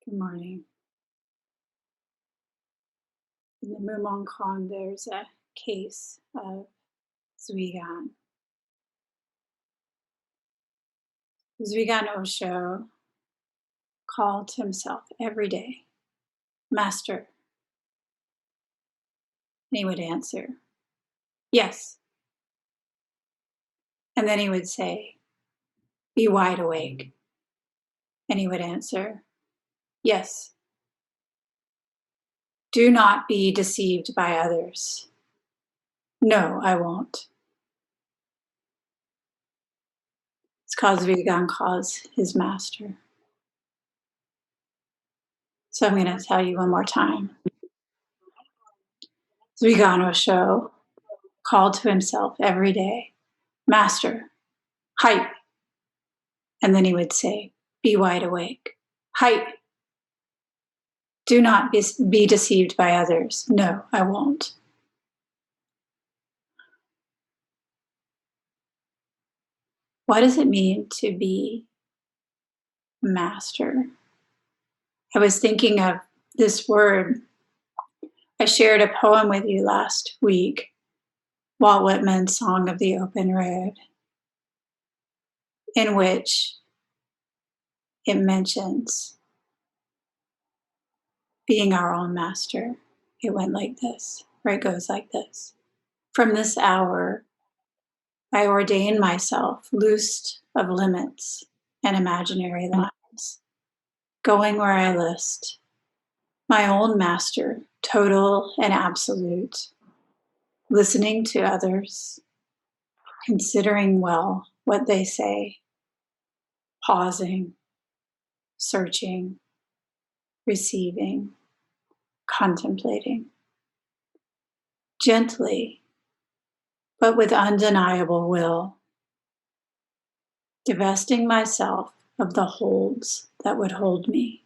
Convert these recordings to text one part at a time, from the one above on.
Good morning. In the Mumon Kong, there's a case of Zhuigan. Zhuigan Osho called to himself every day, Master. And he would answer, yes. And then he would say, be wide awake. And he would answer, yes. Do not be deceived by others. No, I won't. It's called Zhuigan calls his master. So I'm going to tell you one more time. Zhuigan Osho called to himself every day, Master, hype. And then he would say, be wide awake. Hype. Do not be deceived by others. No, I won't. What does it mean to be master? I was thinking of this word. I shared a poem with you last week, Walt Whitman's Song of the Open Road, in which it mentions being our own master. It went like this, or it goes like this. From this hour, I ordain myself loosed of limits and imaginary lines, going where I list, my own master, total and absolute, listening to others, considering well what they say, pausing, searching, receiving, contemplating, gently, but with undeniable will, divesting myself of the holds that would hold me,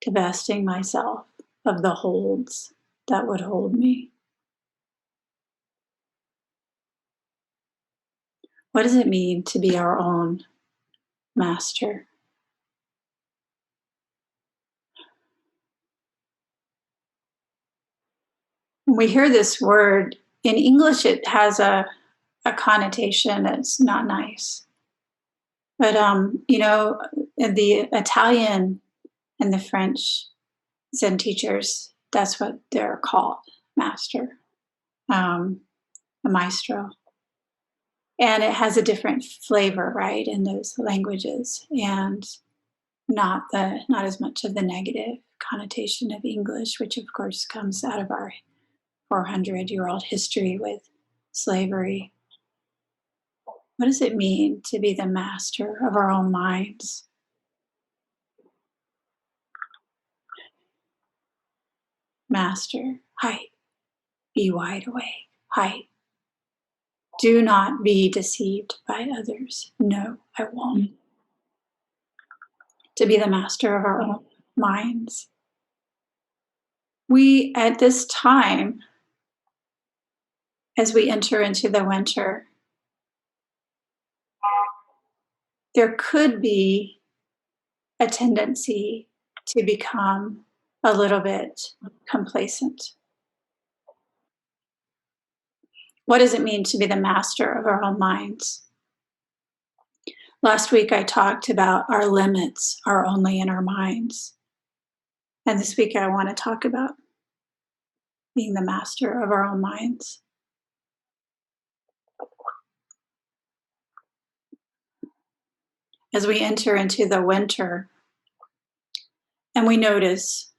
divesting myself of the holds that would hold me. What does it mean to be our own master? When we hear this word, in English it has a connotation that's not nice. But, the Italian and the French Zen teachers, that's what they're called, master, a maestro. And it has a different flavor, right, in those languages, and not as much of the negative connotation of English, which of course comes out of our 400-year-old history with slavery. What does it mean to be the master of our own minds? Master, height, be wide awake, height. Do not be deceived by others. No, I won't. To be the master of our own minds. We, at this time, as we enter into the winter, there could be a tendency to become a little bit complacent. What does it mean to be the master of our own minds? Last week, I talked about our limits are only in our minds. And this week, I want to talk about being the master of our own minds. As we enter into the winter and we notice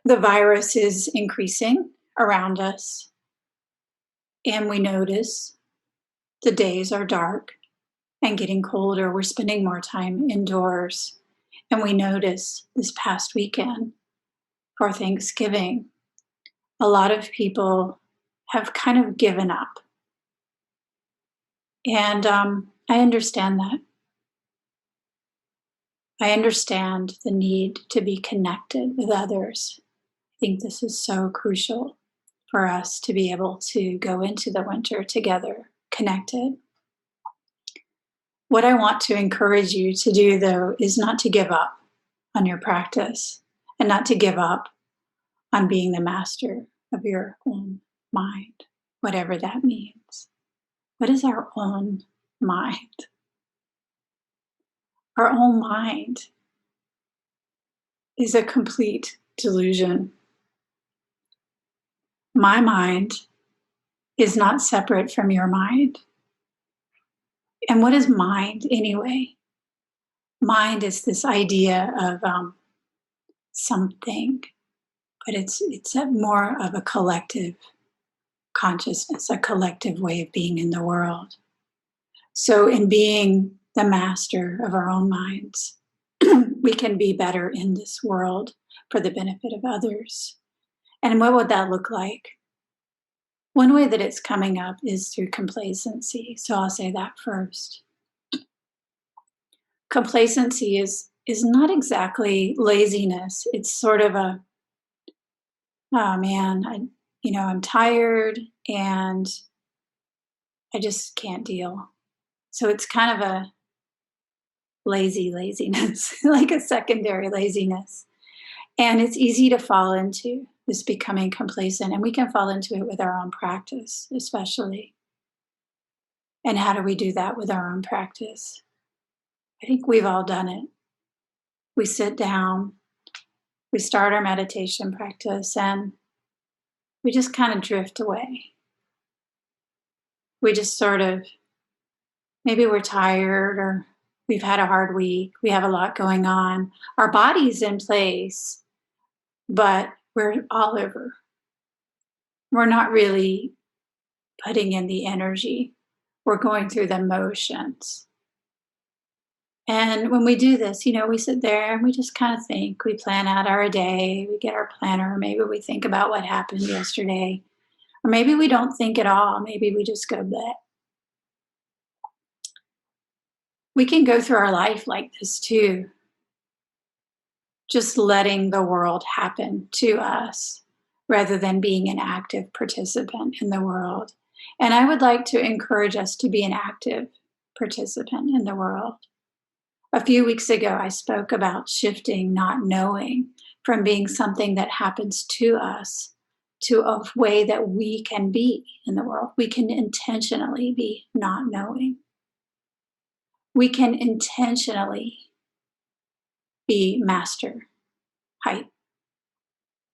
the virus is increasing around us, and we notice the days are dark and getting colder, we're spending more time indoors, and we notice this past weekend for Thanksgiving, a lot of people have kind of given up. And I understand that. I understand the need to be connected with others. I think this is so crucial for us to be able to go into the winter together, connected. What I want to encourage you to do, though, is not to give up on your practice and not to give up on being the master of your own mind, whatever that means. What is our own mind? Our own mind is a complete delusion. My mind is not separate from your mind. And what is mind anyway? Mind is this idea of something, but it's more of a collective consciousness, a collective way of being in the world. So, in being the master of our own minds, we can be better in this world for the benefit of others. And what would that look like? One way that it's coming up is through complacency. So I'll say that first. Complacency is not exactly laziness. It's sort of a, oh man, I'm tired and I just can't deal. So it's kind of a laziness, like a secondary laziness. And it's easy to fall into this becoming complacent, and we can fall into it with our own practice, especially. And how do we do that with our own practice? I think we've all done it. We sit down, we start our meditation practice, and we just kind of drift away. We just sort of, maybe we're tired or we've had a hard week, we have a lot going on. Our body's in place, but we're all over. We're not really putting in the energy. We're going through the motions. And when we do this, we sit there and we just kind of think, we plan out our day, we get our planner, maybe we think about what happened yesterday, or maybe we don't think at all, maybe we just go bleh. We can go through our life like this too, just letting the world happen to us rather than being an active participant in the world. And I would like to encourage us to be an active participant in the world. A few weeks ago, I spoke about shifting not knowing from being something that happens to us to a way that we can be in the world. We can intentionally be not knowing. We can intentionally be master, height,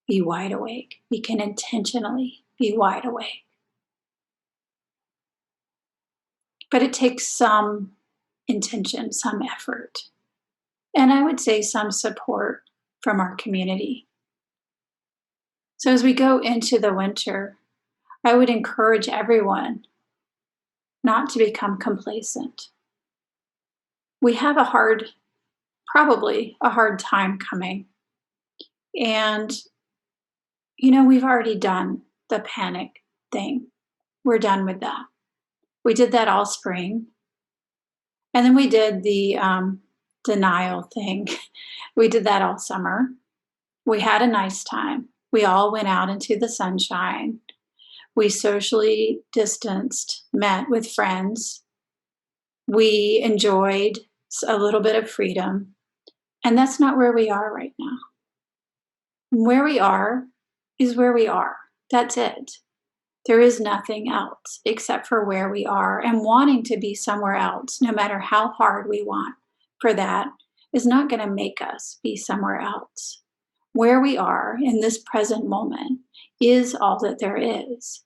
be wide awake. We can intentionally be wide awake. But it takes some intention, some effort, and I would say some support from our community. So as we go into the winter, I would encourage everyone not to become complacent. We have probably a hard time coming. And, we've already done the panic thing. We're done with that. We did that all spring. And then we did the denial thing. We did that all summer. We had a nice time. We all went out into the sunshine. We socially distanced, met with friends. We enjoyed a little bit of freedom. And that's not where we are right now. Where we are is where we are. That's it. There is nothing else except for where we are, and wanting to be somewhere else, no matter how hard we want for that, is not going to make us be somewhere else. Where we are in this present moment is all that there is.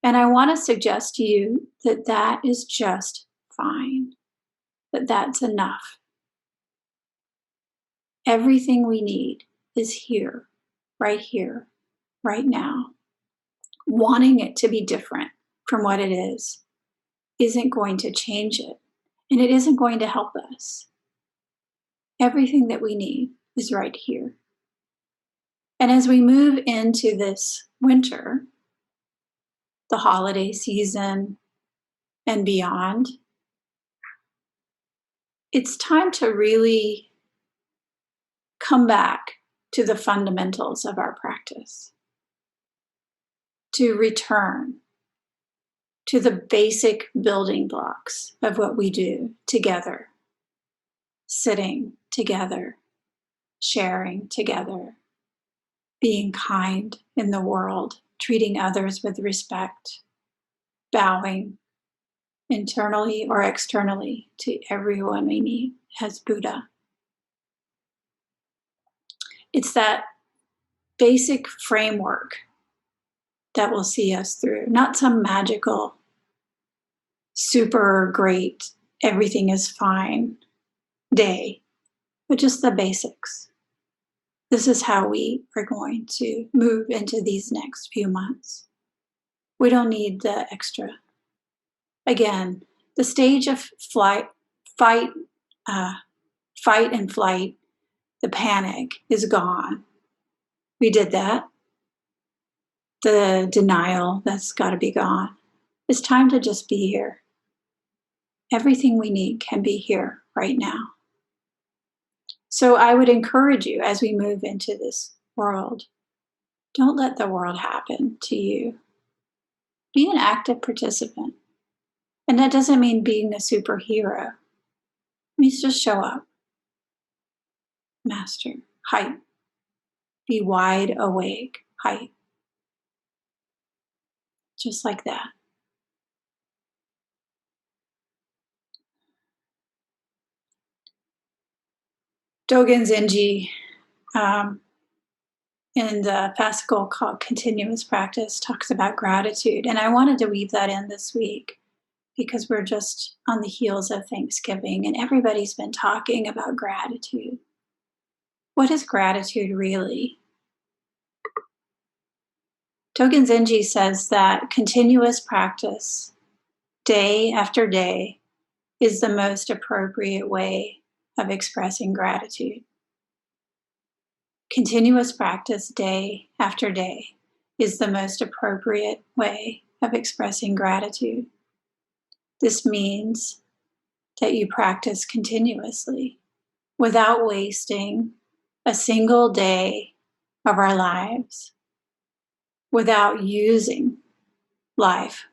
And I want to suggest to you that that is just fine, that that's enough. Everything we need is here, right now. Wanting it to be different from what it is isn't going to change it, and it isn't going to help us. Everything that we need is right here. And as we move into this winter, the holiday season, and beyond, it's time to really come back to the fundamentals of our practice, to return to the basic building blocks of what we do together, sitting together, sharing together, being kind in the world, treating others with respect, bowing internally or externally to everyone we meet as Buddha. It's that basic framework that will see us through, not some magical, super great, everything is fine day, but just the basics. This is how we are going to move into these next few months. We don't need the extra. Again, the stage of fight and flight, the panic is gone. We did that. The denial, that's got to be gone. It's time to just be here. Everything we need can be here right now. So I would encourage you as we move into this world, don't let the world happen to you. Be an active participant. And that doesn't mean being a superhero. It means just show up. Master, height. Be wide awake, height. Just like that. Dogen Zenji, in the fascicle called Continuous Practice, talks about gratitude. And I wanted to weave that in this week because we're just on the heels of Thanksgiving and everybody's been talking about gratitude. What is gratitude really? Dogen Zenji says that continuous practice, day after day, is the most appropriate way of expressing gratitude. Continuous practice, day after day, is the most appropriate way of expressing gratitude. This means that you practice continuously without wasting a single day of our lives, without using life,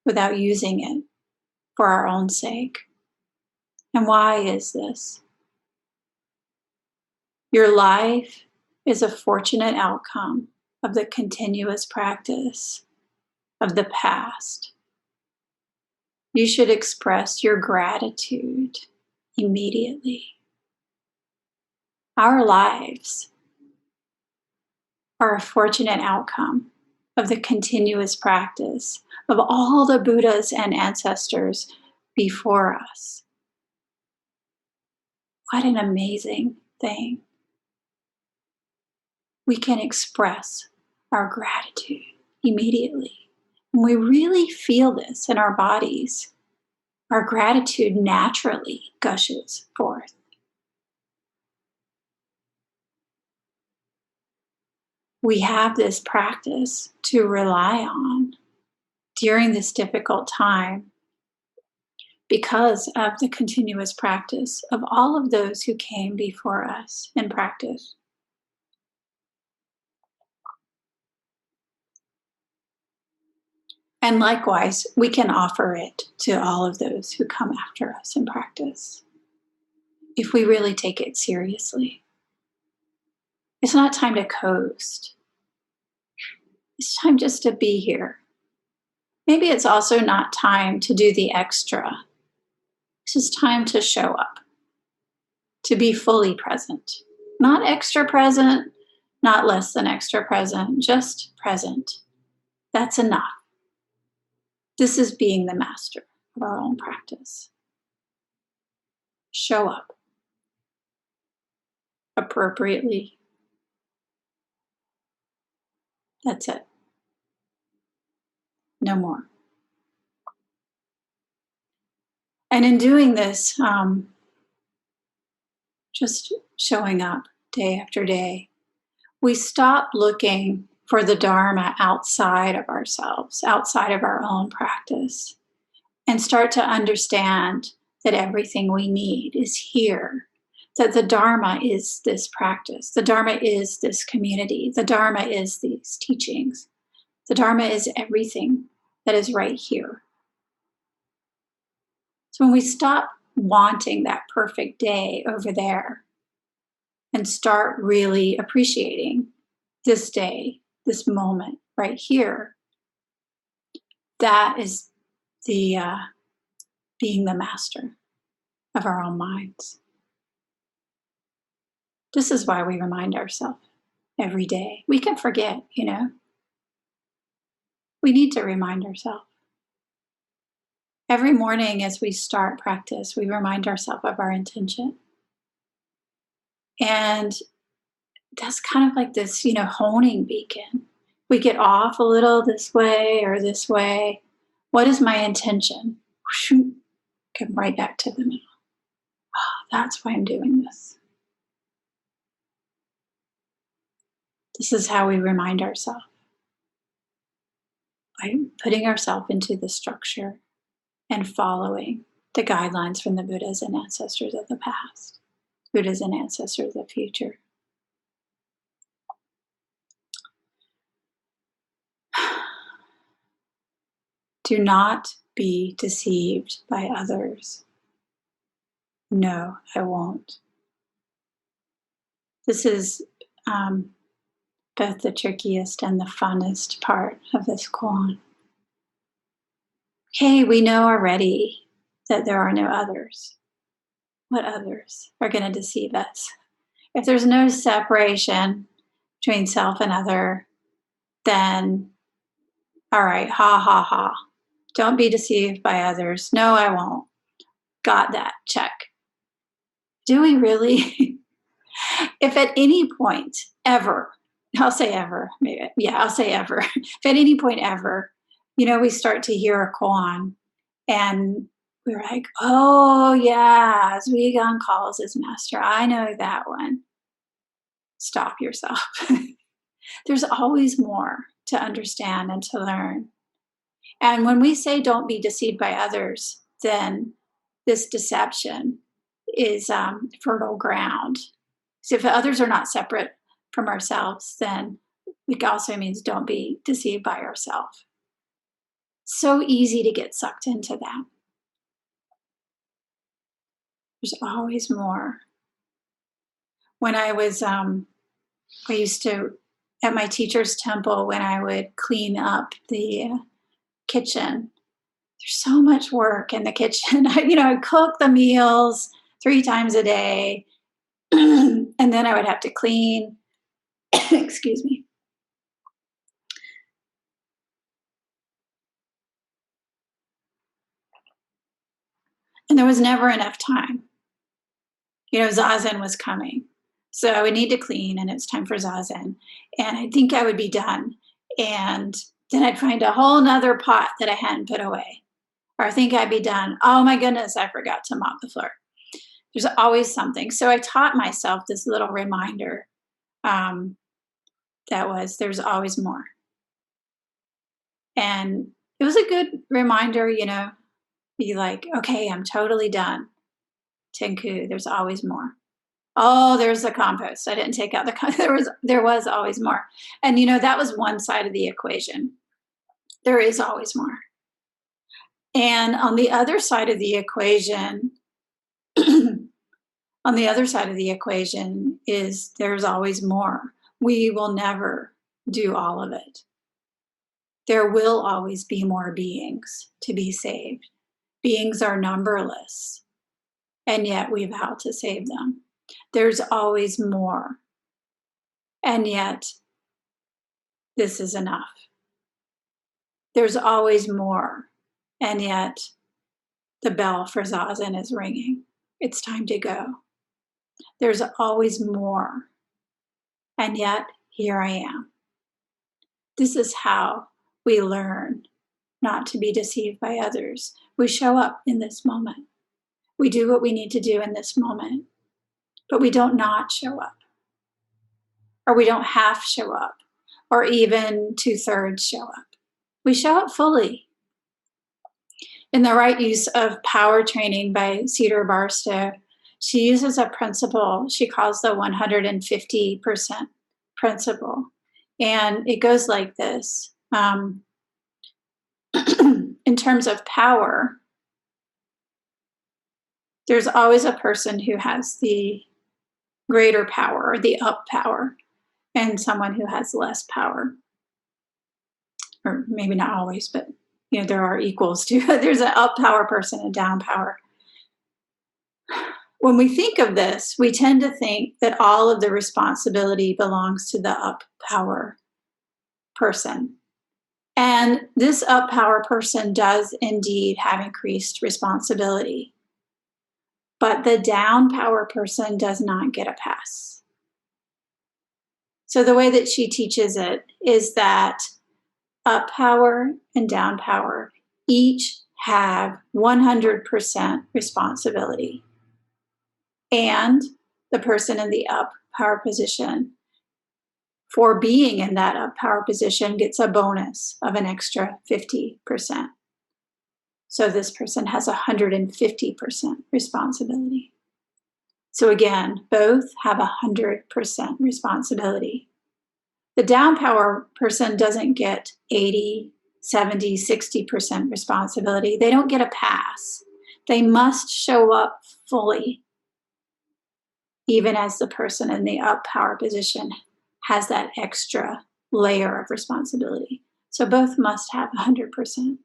without using it for our own sake. And why is this? Your life is a fortunate outcome of the continuous practice of the past. You should express your gratitude immediately. Our lives are a fortunate outcome of the continuous practice of all the Buddhas and ancestors before us. What an amazing thing. We can express our gratitude immediately. When we really feel this in our bodies, our gratitude naturally gushes forth. We have this practice to rely on during this difficult time because of the continuous practice of all of those who came before us in practice. And likewise, we can offer it to all of those who come after us in practice if we really take it seriously. It's not time to coast. It's time just to be here. Maybe it's also not time to do the extra. It's just time to show up, to be fully present. Not extra present, not less than extra present, just present. That's enough. This is being the master of our own practice. Show up appropriately. That's it. No more. And in doing this, just showing up day after day, we stop looking for the Dharma outside of ourselves, outside of our own practice, and start to understand that everything we need is here, that the Dharma is this practice, the Dharma is this community, the Dharma is these teachings, the Dharma is everything that is right here, So when we stop wanting that perfect day over there and start really appreciating this day, this moment right here, that is the being the master of our own minds. This is why we remind ourselves every day. We can forget, We need to remind ourselves. Every morning as we start practice, we remind ourselves of our intention. And that's kind of like this, honing beacon. We get off a little this way or this way. What is my intention? Come right back to the middle. Oh, that's why I'm doing this. This is how we remind ourselves, by putting ourselves into the structure and following the guidelines from the Buddhas and ancestors of the past, Buddhas and ancestors of the future. Do not be deceived by others. No, I won't. This is both the trickiest and the funnest part of this koan. Okay, we know already that there are no others. What others are going to deceive us? If there's no separation between self and other, then all right, ha ha ha. Don't be deceived by others. No, I won't. Got that. Check. Do we really? If at any point ever, I'll say ever, maybe, yeah, I'll say ever. If at any point ever, we start to hear a koan and we're like, oh yeah, Zhuigang calls his master. I know that one. Stop yourself. There's always more to understand and to learn. And when we say don't be deceived by others, then this deception is fertile ground. So if others are not separate from ourselves, then it also means don't be deceived by ourselves. So easy to get sucked into that. There's always more. When I used to, at my teacher's temple, when I would clean up the kitchen, there's so much work in the kitchen. I'd cook the meals 3 times a day, and then I would have to clean. Excuse me. And there was never enough time. Zazen was coming. So I would need to clean, and it's time for Zazen. And I think I would be done. And then I'd find a whole nother pot that I hadn't put away. Or I think I'd be done. Oh my goodness, I forgot to mop the floor. There's always something. So I taught myself this little reminder that was, there's always more. And it was a good reminder, be like, okay, I'm totally done. Tenku, there's always more. Oh, there's the compost. I didn't take out the compost. There was always more. And that was one side of the equation. There is always more. And on the other side of the equation, is there's always more. We will never do all of it. There will always be more beings to be saved. Beings are numberless, and yet we vow to save them. There's always more, and yet this is enough. There's always more, and yet the bell for Zazen is ringing. It's time to go. There's always more, and yet here I am. This is how we learn not to be deceived by others. We show up in this moment. We do what we need to do in this moment, but we don't not show up, or we don't half show up, or even 2/3 show up. We show up fully. In The Right Use of Power Training by Cedar Barstow, she uses a principle she calls the 150% principle. And it goes like this. In terms of power, There's always a person who has the greater power or the up power, and someone who has less power. Or maybe not always, but there are equals to there's an up power person and down power. When we think of this, we tend to think that all of the responsibility belongs to the up power person. And this up power person does indeed have increased responsibility. But the down power person does not get a pass. So the way that she teaches it is that up power and down power each have 100% responsibility. And the person in the up power position, for being in that up power position, gets a bonus of an extra 50%. So this person has 150% responsibility. So again, both have 100% responsibility. The down power person doesn't get 80, 70, 60% responsibility. They don't get a pass. They must show up fully, even as the person in the up power position has that extra layer of responsibility. So both must have 100%.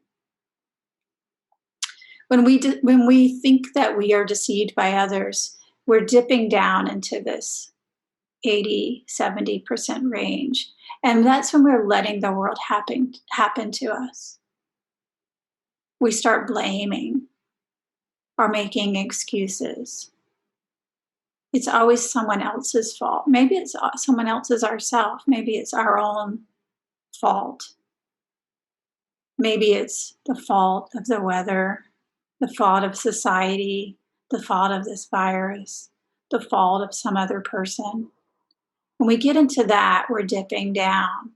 When we think that we are deceived by others, we're dipping down into this 80, 70% range. And that's when we're letting the world happen to us. We start blaming or making excuses. It's always someone else's fault. Maybe it's someone else's ourselves. Maybe it's our own fault. Maybe it's the fault of the weather, the fault of society, the fault of this virus, the fault of some other person. When we get into that, we're dipping down.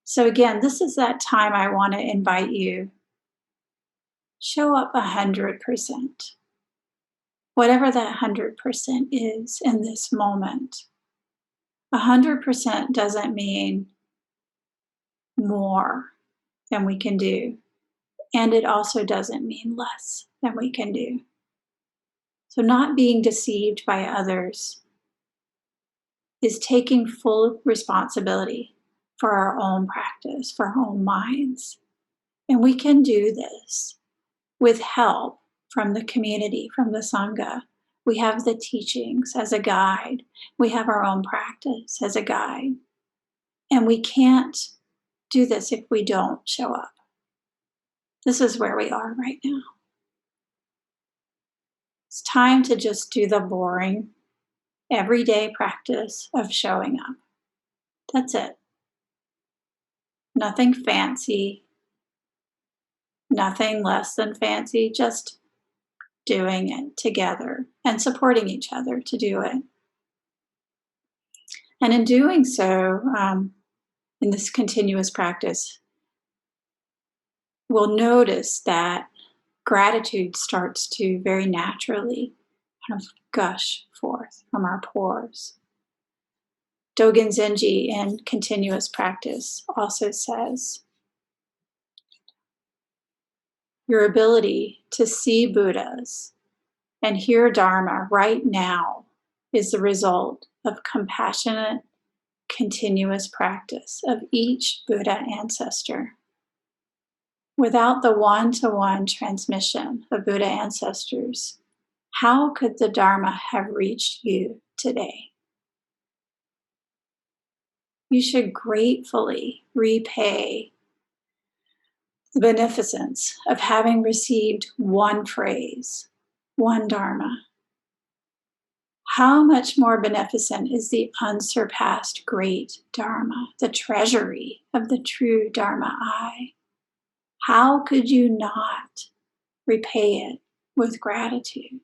So again, this is that time I want to invite you. Show up 100%. Whatever that 100% is in this moment. 100% doesn't mean more than we can do. And it also doesn't mean less than we can do. So not being deceived by others is taking full responsibility for our own practice, for our own minds. And we can do this with help from the community, from the Sangha. We have the teachings as a guide. We have our own practice as a guide. And we can't do this if we don't show up. This is where we are right now. It's time to just do the boring, everyday practice of showing up. That's it. Nothing fancy, nothing less than fancy, just doing it together and supporting each other to do it. And in doing so, in this continuous practice, we'll notice that gratitude starts to very naturally kind of gush forth from our pores. Dogen Zenji in continuous practice also says, your ability to see Buddhas and hear Dharma right now is the result of compassionate, continuous practice of each Buddha ancestor. Without the one-to-one transmission of Buddha ancestors, how could the Dharma have reached you today? You should gratefully repay the beneficence of having received one phrase, one Dharma. How much more beneficent is the unsurpassed great Dharma, the treasury of the true Dharma I? How could you not repay it with gratitude?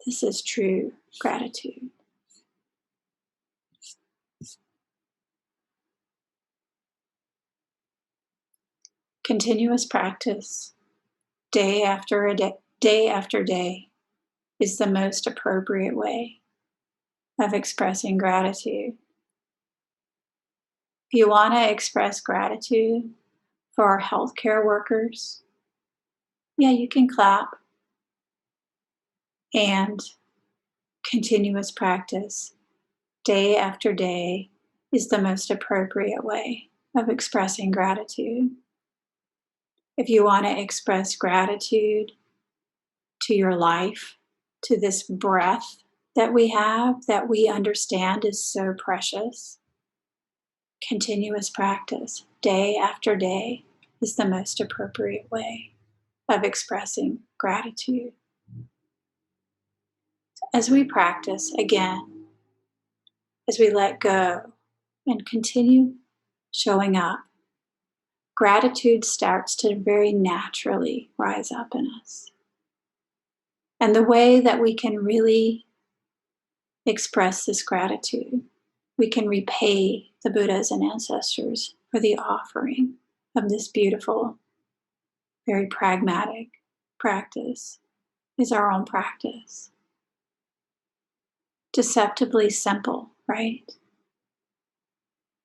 This is true gratitude. Continuous practice, day after day, is the most appropriate way of expressing gratitude. If you want to express gratitude for our healthcare workers, Yeah, you can clap. And continuous practice, day after day, is the most appropriate way of expressing gratitude. If you want to express gratitude to your life, to this breath that we have, that we understand is so precious, continuous practice, day after day, is the most appropriate way of expressing gratitude. As we practice again, as we let go and continue showing up, gratitude starts to very naturally rise up in us. And the way that we can really express this gratitude, we can repay the Buddhas and ancestors for the offering of this beautiful, very pragmatic practice, is our own practice. Deceptively simple, right?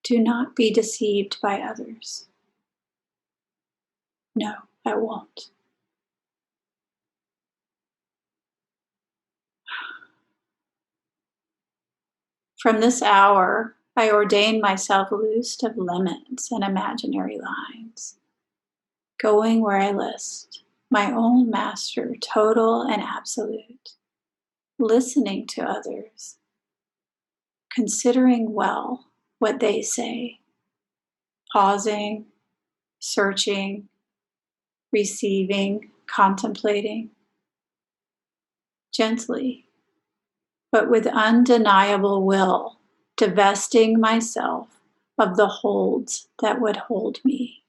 Do not be deceived by others. No, I won't. From this hour, I ordain myself loosed of limits and imaginary lines, going where I list, my own master, total and absolute, listening to others, considering well what they say, pausing, searching, receiving, contemplating, gently, but with undeniable will, divesting myself of the holds that would hold me.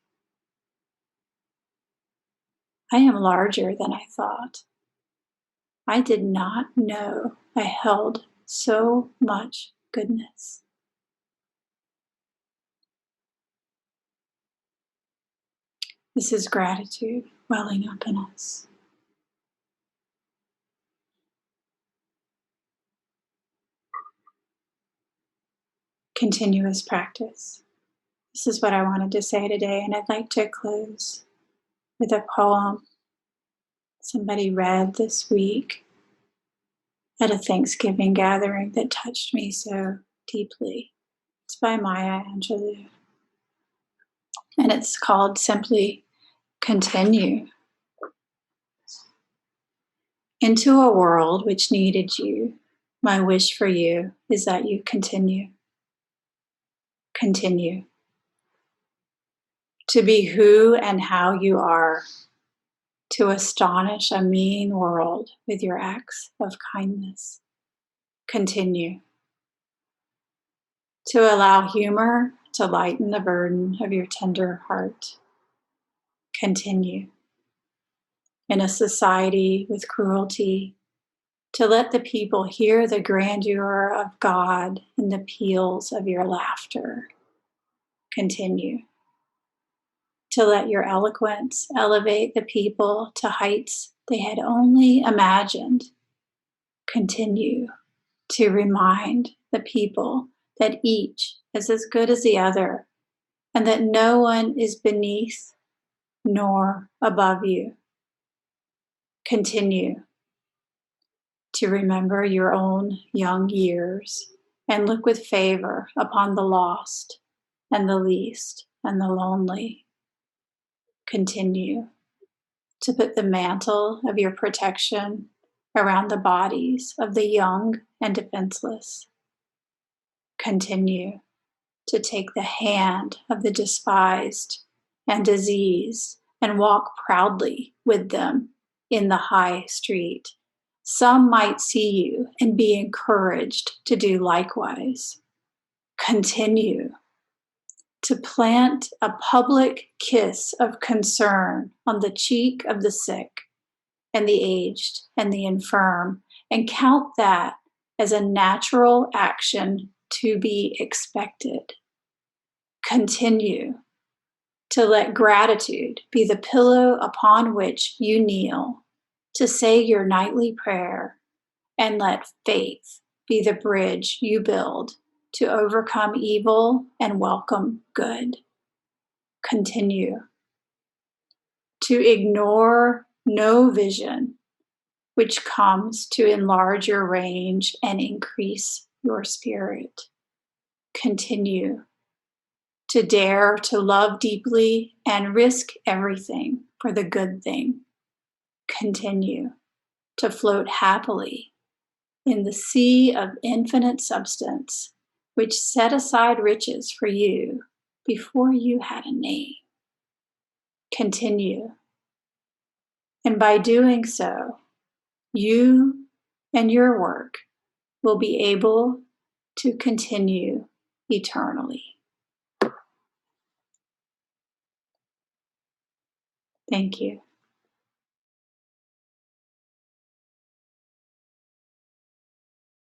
I am larger than I thought. I did not know I held so much goodness. This is gratitude welling up in us. Continuous practice. This is what I wanted to say today, and I'd like to close with a poem somebody read this week at a Thanksgiving gathering that touched me so deeply. It's by Maya Angelou, and it's called simply Continue. Into a world which needed you, my wish for you is that you continue. Continue to be who and how you are, to astonish a mean world with your acts of kindness. Continue to allow humor to lighten the burden of your tender heart. Continue in a society with cruelty to let the people hear the grandeur of God in the peals of your laughter. Continue to let your eloquence elevate the people to heights they had only imagined. Continue to remind the people that each is as good as the other and that no one is beneath nor above you. Continue to remember your own young years and look with favor upon the lost and the least and the lonely. Continue to put the mantle of your protection around the bodies of the young and defenseless. Continue to take the hand of the despised and diseased and walk proudly with them in the high street. Some might see you and be encouraged to do likewise. Continue to plant a public kiss of concern on the cheek of the sick and the aged and the infirm, and count that as a natural action to be expected. Continue to let gratitude be the pillow upon which you kneel to say your nightly prayer, and let faith be the bridge you build to overcome evil and welcome good. Continue to ignore no vision, which comes to enlarge your range and increase your spirit. Continue to dare to love deeply and risk everything for the good thing. Continue to float happily in the sea of infinite substance, which set aside riches for you before you had a name. Continue. And by doing so, you and your work will be able to continue eternally. Thank you.